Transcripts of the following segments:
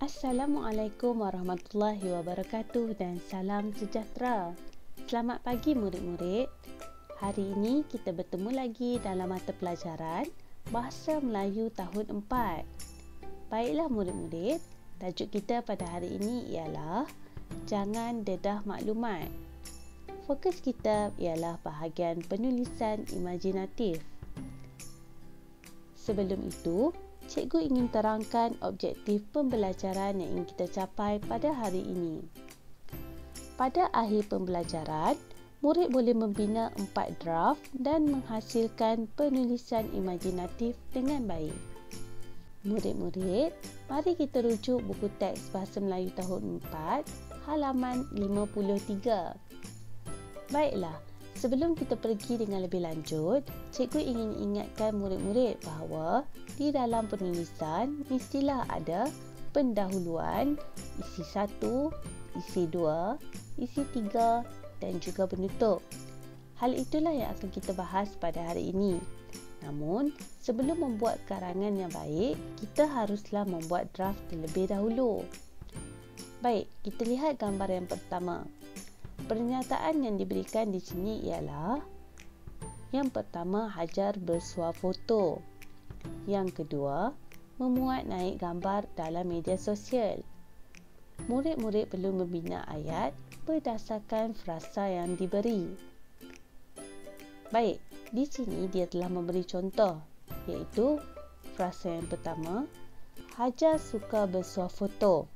Assalamualaikum warahmatullahi wabarakatuh dan salam sejahtera. Selamat pagi murid-murid. Hari ini kita bertemu lagi dalam mata pelajaran Bahasa Melayu tahun 4. Baiklah murid-murid, tajuk kita pada hari ini ialah Jangan dedah maklumat. Fokus kita ialah bahagian penulisan imajinatif. Sebelum itu, cikgu ingin terangkan objektif pembelajaran yang ingin kita capai pada hari ini. Pada akhir pembelajaran, murid boleh membina 4 draft dan menghasilkan penulisan imajinatif dengan baik. Murid-murid, mari kita rujuk buku teks Bahasa Melayu tahun 4, halaman 53. Baiklah, sebelum kita pergi dengan lebih lanjut, cikgu ingin ingatkan murid-murid bahawa di dalam penulisan mestilah ada pendahuluan, isi 1, isi 2, isi 3 dan juga penutup. Hal itulah yang akan kita bahas pada hari ini. Namun, sebelum membuat karangan yang baik, kita haruslah membuat draft terlebih dahulu. Baik, kita lihat gambar yang pertama. Pernyataan yang diberikan di sini ialah yang pertama, Hajar bersuah foto. Yang kedua, memuat naik gambar dalam media sosial. Murid-murid perlu membina ayat berdasarkan frasa yang diberi. Baik, di sini dia telah memberi contoh, iaitu frasa yang pertama, Hajar suka bersuah foto.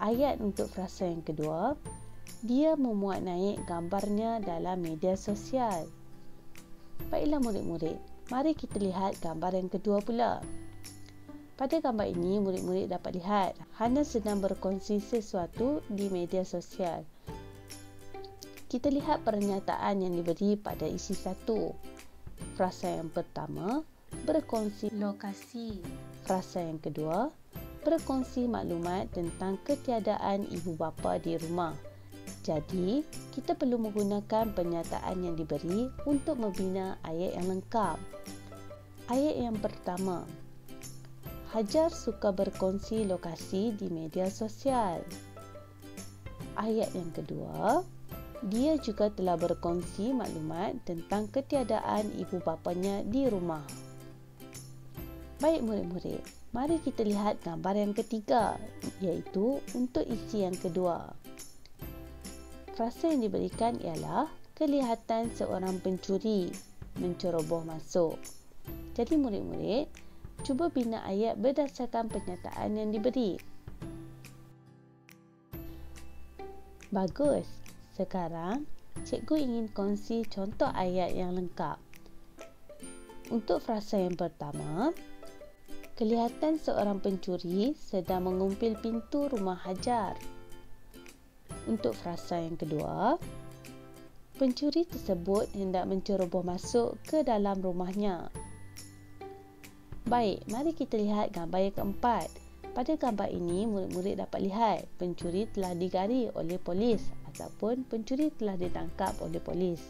Ayat untuk frasa yang kedua, dia memuat naik gambarnya dalam media sosial. Baiklah murid-murid, mari kita lihat gambar yang kedua pula. Pada gambar ini, murid-murid dapat lihat Hana sedang berkongsi sesuatu di media sosial. Kita lihat pernyataan yang diberi pada isi 1. Frasa yang pertama, berkongsi lokasi. Frasa yang kedua, berkongsi maklumat tentang ketiadaan ibu bapa di rumah. Jadi, kita perlu menggunakan pernyataan yang diberi untuk membina ayat yang lengkap. Ayat yang pertama, Hajar suka berkongsi lokasi di media sosial. Ayat yang kedua, dia juga telah berkongsi maklumat tentang ketiadaan ibu bapanya di rumah. Baik murid-murid, mari kita lihat gambar yang ketiga, iaitu untuk isi yang kedua. Frasa yang diberikan ialah kelihatan seorang pencuri menceroboh masuk. Jadi murid-murid, cuba bina ayat berdasarkan pernyataan yang diberi. Bagus. Sekarang, cikgu ingin kongsi contoh ayat yang lengkap. Untuk frasa yang pertama, kelihatan seorang pencuri sedang mengumpil pintu rumah Hajar. Untuk frasa yang kedua, pencuri tersebut hendak menceroboh masuk ke dalam rumahnya. Baik, mari kita lihat gambar yang keempat. Pada gambar ini, murid-murid dapat lihat pencuri telah digari oleh polis ataupun pencuri telah ditangkap oleh polis.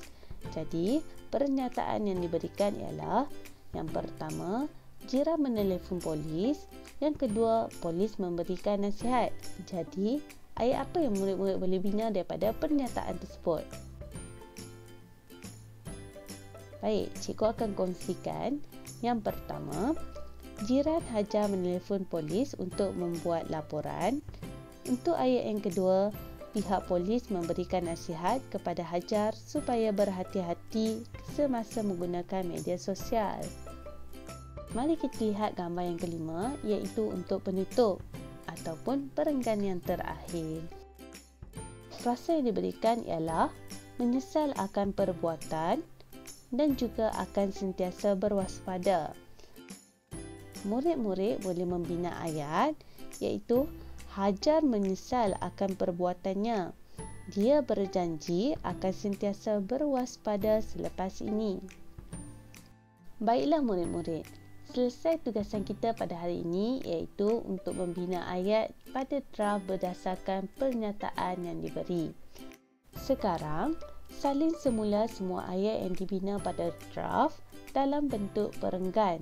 Jadi, pernyataan yang diberikan ialah yang pertama, jiran menelefon polis. Yang kedua, polis memberikan nasihat. Jadi, ayat apa yang murid-murid boleh bina daripada pernyataan tersebut? Baik, cikgu akan kongsikan. Yang pertama, jiran Hajar menelefon polis untuk membuat laporan. Untuk ayat yang kedua, pihak polis memberikan nasihat kepada Hajar supaya berhati-hati semasa menggunakan media sosial. Mari kita lihat gambar yang kelima, iaitu untuk penutup ataupun perenggan yang terakhir. Frasa yang diberikan ialah menyesal akan perbuatan dan juga akan sentiasa berwaspada. Murid-murid boleh membina ayat, iaitu Hajar menyesal akan perbuatannya. Dia berjanji akan sentiasa berwaspada selepas ini. Baiklah murid-murid, selesai tugasan kita pada hari ini, iaitu untuk membina ayat pada draft berdasarkan pernyataan yang diberi. Sekarang, salin semula semua ayat yang dibina pada draft dalam bentuk perenggan.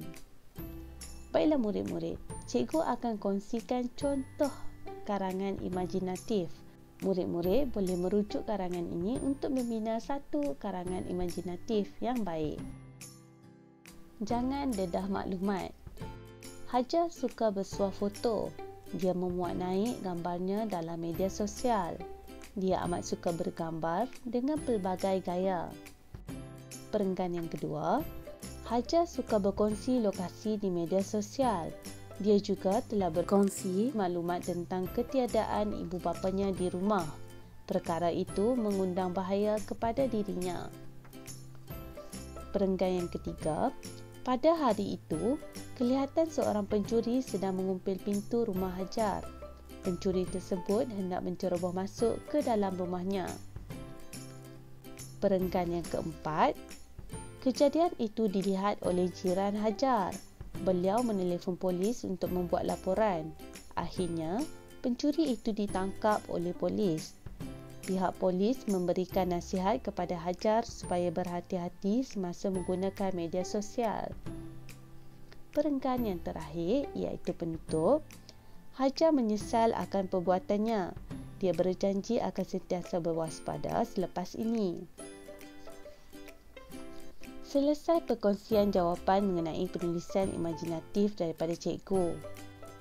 Baiklah murid-murid, cikgu akan kongsikan contoh karangan imajinatif. Murid-murid boleh merujuk karangan ini untuk membina satu karangan imajinatif yang baik. Jangan dedah maklumat. Hajar suka bersuah foto. Dia memuat naik gambarnya dalam media sosial. Dia amat suka bergambar dengan pelbagai gaya. Perenggan yang kedua, Hajar suka berkongsi lokasi di media sosial. Dia juga telah berkongsi maklumat tentang ketiadaan ibu bapanya di rumah. Perkara itu mengundang bahaya kepada dirinya. Perenggan yang ketiga, pada hari itu, kelihatan seorang pencuri sedang mengumpil pintu rumah Hajar. Pencuri tersebut hendak menceroboh masuk ke dalam rumahnya. Perenggan yang keempat, kejadian itu dilihat oleh jiran Hajar. Beliau menelefon polis untuk membuat laporan. Akhirnya, pencuri itu ditangkap oleh polis. Pihak polis memberikan nasihat kepada Hajar supaya berhati-hati semasa menggunakan media sosial. Perenggan yang terakhir iaitu penutup. Hajar menyesal akan perbuatannya. Dia berjanji akan sentiasa berwaspada selepas ini. Selesai perkongsian jawapan mengenai penulisan imajinatif daripada cikgu.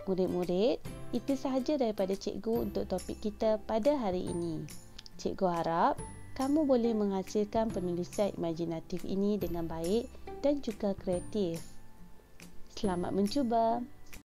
Murid-murid, itu sahaja daripada cikgu untuk topik kita pada hari ini. Cikgu harap kamu boleh menghasilkan penulisan imajinatif ini dengan baik dan juga kreatif. Selamat mencuba!